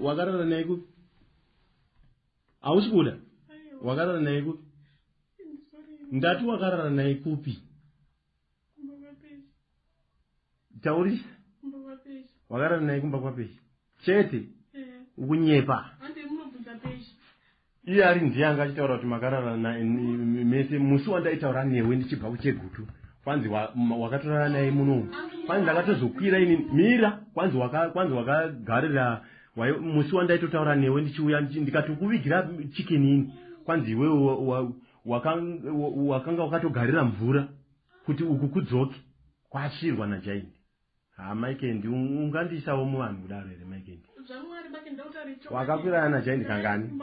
wakarara naye kupi? Hausi kuda? Wakarara naye kupi? Ndati wakarara naye kupi? Taurisa? Wakarara naye kumba kwa peshi. Chete? Ukunyepa. Iye ari ndiyanga achitaura kuti makarara mese musi wandaitaura newe ndichibva kuchegutu. Kwanzi wakatorara naye muno. Kwanzi ndakatozokwira ini mira kwanzi wakagarira musi wandaitotaura newe ndichiuya ndikatokuvigira chicken ini. Kwanzi iwewe wakanga wakatogarira mvura kuti uku kudzoke kwashirwa naJaindi. Maikendi ungandisawo muvanhu kudaro here Maikendi. Wakakwira naJaindi kangani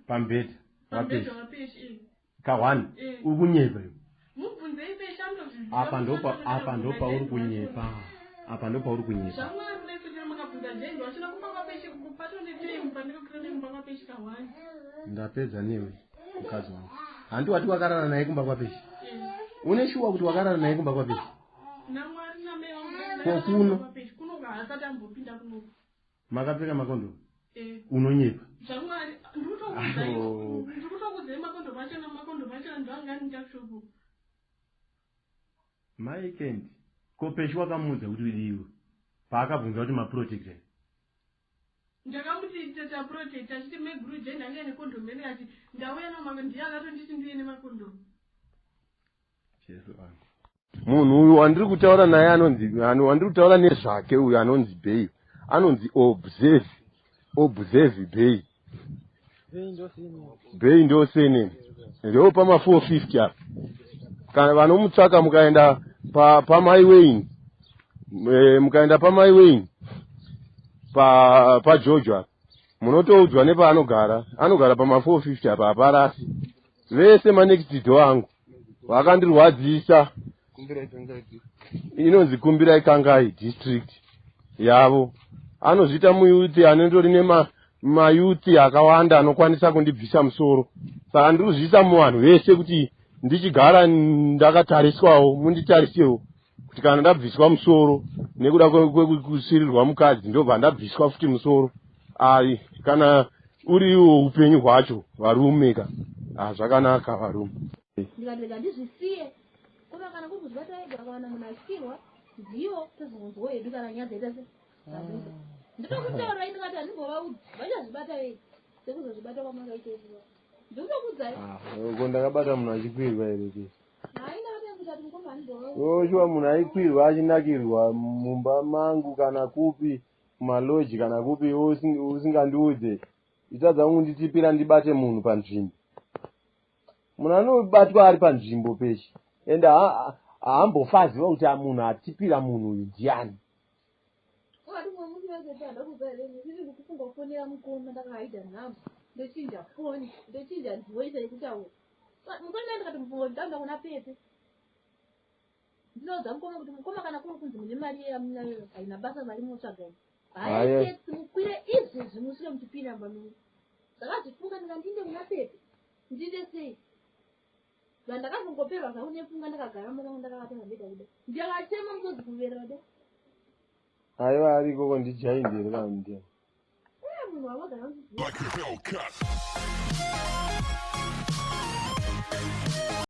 pambeta wapeshi kawani ukunyepa iwe. Apa ndopa uri kunyepa. Ndapedza newe mukadzi wangu. Handi wati wakarara naye kumba kwapeshi? Une shuwa kuti wakarara naye kumba kwapeshi? Kokuno makapfeka makondo unonyepa. Maikendi kopeshi wakamudza kuti iwe paakabvunza kuti maprotector ndakamuti tata project achiti meguru jenda anga nekondomene ati ndauya namako ndiye akatonditi ndiye nemakondomu. Munhu uyu wandiri kutaura naye wandiri kutaura nezvake uyu anonzi Bey. Anonzi Observe Bey. Bey ndo sene. Leo pama 450 apa. Kana vanomutsvaka mukaenda paMai Wayne. Mukaenda paMai Wayne. Pa Georgia. Munotoudzwa nepaanogara. Anogara pama 450 apa aparasi. Vese manext door angu. Vakandirwadzisa. Inonzi Kumbirai Kangai district yavo. Anozvita muyuti anendori mayuti akawanda anokwanisa kundibvisa musoro. Saka ndiri kuzvisa muvanhu vese kuti ndichigara ndakatariswawo munditarisewo kuti kana ndabviswa musoro nekuda kwekusirirwa mukadzi ndobva ndabviswa futi musoro. Kana uriwo upenyu hwacho varumeka. Zvakanaka varume. Ndikatega ndizvisiye. Koma kana kuri kuzvibata ega kana munhu achirwa ndiwo tozonzwa yedu kana nyaya dzaita ndinokutaura ndikati handimbovaudzi vachazvibata vei sekuzozvibata kwamakaita izvo ndinokudzai ko ndakabata munhu achikwirwa here ke hainaakuti mukomba oshuwa munhu aikwirwa achinakirwa mumba mangu kana kupi maloji kana kupi usingandiudze itadza kunditipira ndibate munhu panzvimbo. Munhu anobatwa ari panzvimbo peshe ende haambofaziwa kuti munhu atipira munhu uyu ndiani. kufungafonera mukoma ndakaita nhamba ndochinja foni ndochinja voice yekutaura mukoma ndikati mfungo ndanda kuna pepe ndinodza mukoma kuti mukoma kana kuri kunzi mune mari yamunayo haina basa mari motsvagai haiteti mukwire izvezvi musvike muchipinda pamini ndakazifunga ndikandinde kuna pepe ndinde sei vandakazongoperwa zvangu nefunga ndakagara mukangu ndakavata pabeda kuda ndakachema mudzi kuverera da aiwa arikoko ndijaindiri kana ndiani munhu wamagara